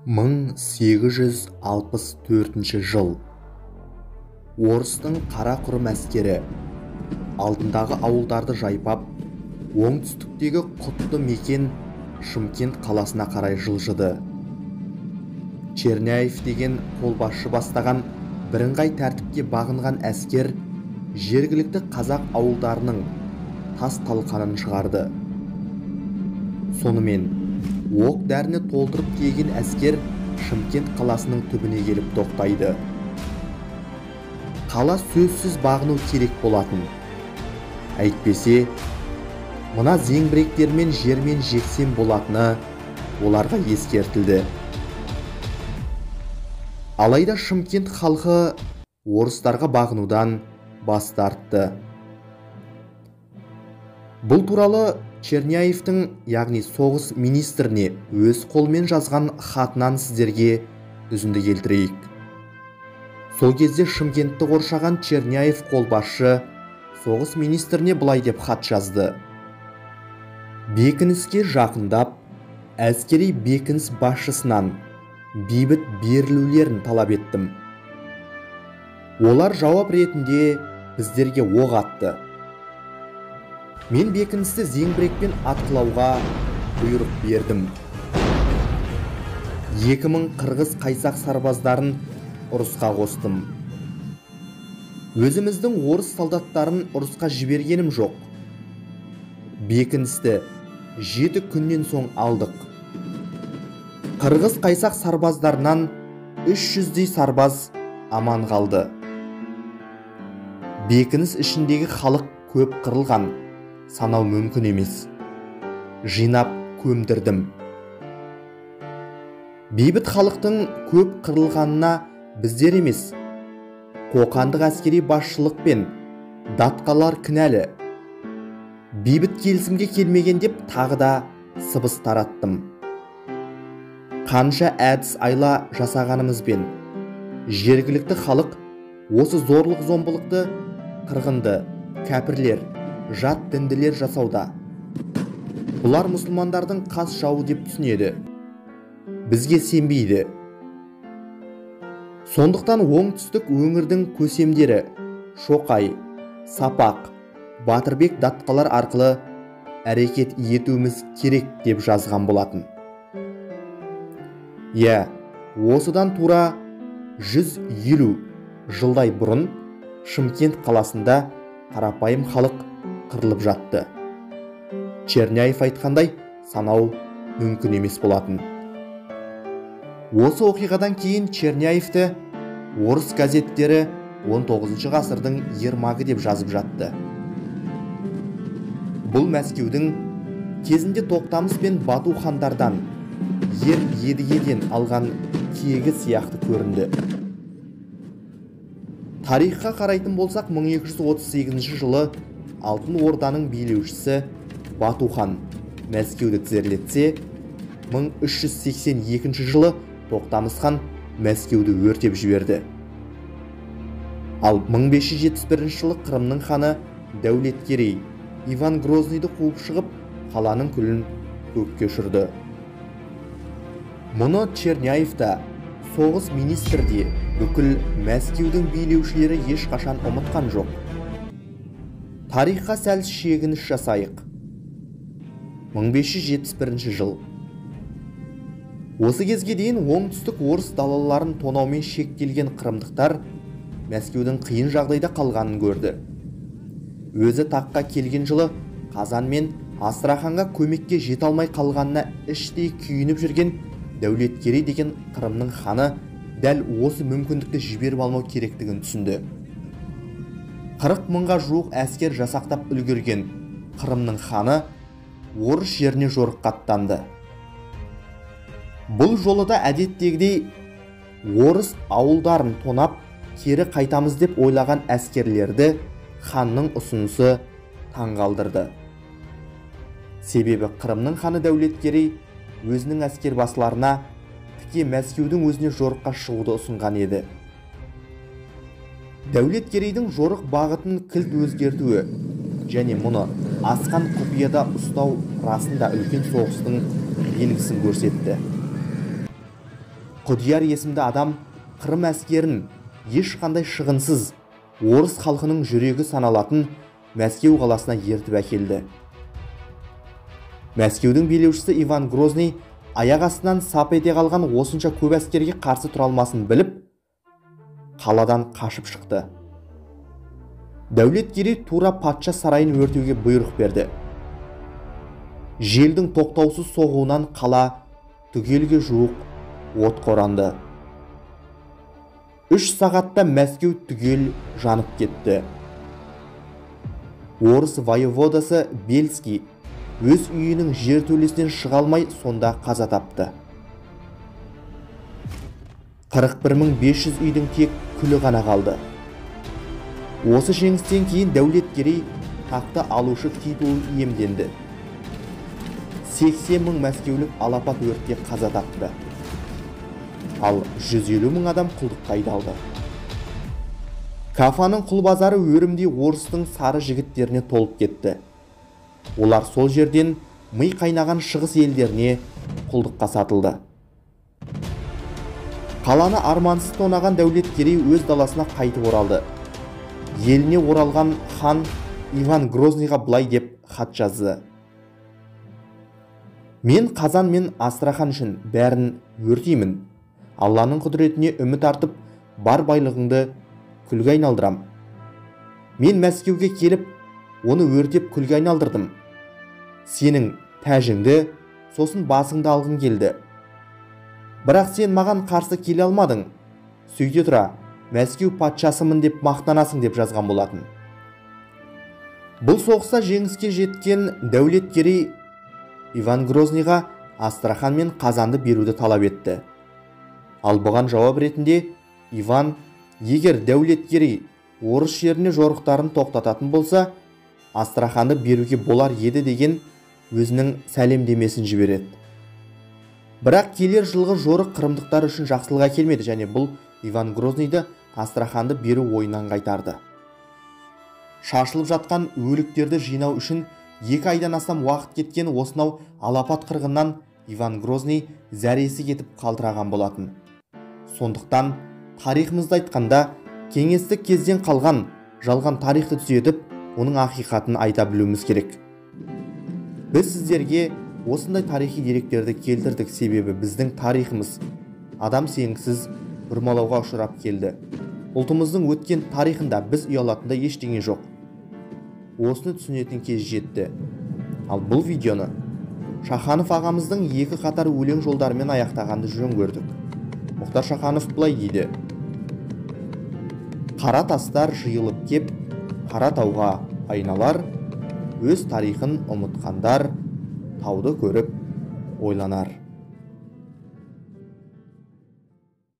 1864 жыл. Орыстың Қарақұрым әскері алдындағы ауылдарды жайпап, оңтүстіктегі құтты мекен Шымкент қаласына қарай жылжыды. Черняев деген қолбасшы бастаған бірыңғай тәртіпке бағынған әскер жергілікті қазақ ауылдарының тас талқанын шығарды. Сонымен оқ дәріні толтырып тиеген әскер Шымкент қаласының түбіне келіп тоқтайды. Қала сөзсіз бағыну керек болатын. Әйтпесе, мына зеңбіректермен жермен жексен болатыны оларға ескертілді. Алайда Шымкент халқы орыстарға бағынудан бас тартты. Бұл туралы Черняевтің, яғни соғыс министріне өз қолмен жазған хатынан сіздерге үзінді келтірейік. Сол кезде Шымкентті қоршаған Черняев қолбасшы соғыс министріне былай деп хат жазды. Бекініске жақындап, әскери бекініс басшысынан бейбіт берілулерін талап еттім. Олар жауап ретінде біздерге оқ атты. Мен бекіністі зеңбірекпен атқылауға бұйрық бердім. 2000 қырғыз қайсақ сарбаздарын ұрысқа қостым. Өзіміздің орыс солдаттарын ұрысқа жібергенім жоқ. Бекіністі 7 күннен соң алдық. Қырғыз қайсақ сарбаздарынан 300-дей сарбаз аман қалды. Бекініс ішіндегі халық көп қырылған, санау мүмкін емес. Жинап көмдірдім. Бейбіт халықтың көп қырылғанына біздер емес, қоқандық әскери басшылық пен датқалар кінәлі. Бейбіт келісімге келмеген деп тағы да сыбыс тараттым. Қанша әдіс айла жасағанымызбен жергілікті халық осы зорлық зомбылықты қырғынды, кәпірлер, жат дінділер жасауда. Бұлар мұсылмандардың қас жауы деп түсінеді. Бізге сенбейді. Сондықтан оңтүстік өңірдің көсемдері Шоқай, Сапақ, Батырбек датқалар арқылы әрекет етуіміз керек деп жазған болатын. Осыдан тура 150 жылдай бұрын Шымкент қаласында қарапайым халық қырылып жатты. Черняев айтқандай, санау мүмкін емес болатын. Осы оқиғадан кейін Черняевті орыс газеттері 19 ғасырдың ермағы деп жазып жатты. Бұл Мәскеудің кезінде Тоқтамыс пен Бату хандардан ер едігеден алған кегі сияқты көрінді. Тарихқа қарайтын болсақ, 1238 жылы Алтын Орданың билеушісі Бату хан Мәскеуді тізерлетсе, 1382 жылы Тоқтамыс хан Мәскеуді өртеп жіберді. Ал 1571 жылы Қырымның ханы Дәулеткерей Иван Грозныйды қуып шығып, қаланың күлін көкке ұшырды. Мұны Черняев та, соғыс министрде, бүкіл Мәскеудің билеушілері ешқашан ұмытқан жоқ. Тарихқа сәл шегініс жасайық. 1571 жыл. Осы кезге дейін оңтүстік орыс далаларын тонаумен шектелген қырымдықтар Мәскеудің қиын жағдайда қалғанын көрді. Өзі таққа келген жылы Қазан мен Астраханға көмекке жете алмай қалғанына іштей күйініп жүрген Дәулеткерей деген Қырымның ханы дәл осы мүмкіндікті жіберіп алмау керектігін түсінді. 40 мыңға жуық әскер жасақтап үлгерген Қырымның ханы орыс жеріне жорыққа аттанды. Бұл жолы да әдеттегідей орыс ауылдарын тонап, кері қайтамыз деп ойлаған әскерлерді ханның ұсынысы таңғалдырды. Себебі Қырымның ханы Дәулеткерей өзінің әскер басыларына тіке Мәскеудің өзіне жорыққа шығуды ұсынған еді. Дәулеткерейдің жорық бағытын кілт өзгертуі және мұны асқан құпияда ұстау расында үлкен соғыстың белгісін көрсетті. Құдияр есімді адам Қырым әскерін ешқандай шығынсыз орыс халқының жүрегі саналатын Мәскеу қаласына ертіп әкелді. Мәскеудің билеушісі Иван Грозный аяқ астынан сап ете қалған осынша көп әскерге қарсы тұра алмасын біліп, қаладан қашып шықты. Дәулеткерей тура патша сарайын өртеуге бұйрық берді. Желдің тоқтаусыз соғуынан қала түгелге жуық отқа оранды. 3 сағатта Мәскеу түгел жанып кетті. Орыс воеводасы Бельский өз үйінің жертөлесінен шыға алмай сонда қаза тапты. 41.500 үйдің тек күлі ғана қалды. Осы жеңістен кейін Дәулеткерей тақты алушы титулын иемденді. 80.000 мәскеулік алапат өртте қаза тапты. Ал 150.000 адам құлдыққа айдалды. Кафаның құл базары өрімдей орыстың сары жігіттеріне толып кетті. Олар сол жерден ми қайнаған шығыс елдеріне құлдыққа сатылды. Қаланы армансыз тонаған Дәулеткерей өз даласына қайтып оралды. Еліне оралған хан Иван Грознийға былай деп хат жазды. Мен Қазан мен Астрахан үшін бәрін өртеймін. Алланың құдіретіне үміт артып, бар байлығыңды күлге айналдырам. Мен Мәскеуге келіп, оны өртеп күлге айналдырдым. Сенің тәжіңді, сосын басыңды алғың келді. Бірақ сен маған қарсы келе алмадың. Сөйте тұра, Мәскеу патшасымын деп мақтанасың деп жазған болатын. Бұл соғыста жеңіске жеткен Дәулеткерей Иван Грознийға Астрахан мен Қазанды беруді талап етті. Ал бұған жауап ретінде Иван, егер Дәулеткерей орыс жеріне жорықтарын тоқтататын болса, Астраханды беруге болар еді деген өзінің сәлемдемесін жібереді. Бірақ келер жылғы жорық қырымдықтар үшін жақсылыққа келмеді және бұл Иван Грознийді Астраханды беру ойынан қайтарды. Шашылып жатқан өліктерді жинау үшін 2 айдан астам уақыт кеткен осынау алапат қырғыннан Иван Грозный зәресі кетіп қалтыраған болатын. Сондықтан тарихымызды айтқанда кеңестік кезден қалған жалған тарихты түзетіп, оның ақиқатын айта білуіміз керек. Біз сіздерге осындай тарихи деректерді келтірдік, себебі біздің тарихымыз адам сенгісіз бұрмалауға ұшырап келді. Ұлтымыздың өткен тарихында біз ұялатында ештеңе жоқ. Осыны түсінетін кез жетті. Ал бұл видеоны Шаханов ағамыздың 2 қатар өлең жолдарымен аяқтағанды жөн көрдік. Мұхтар Шаханов былай дейді: қара тастар жиылып кеп, қара тауға айналар, өз тарихын ұмытқандар тауды көріп ойланар.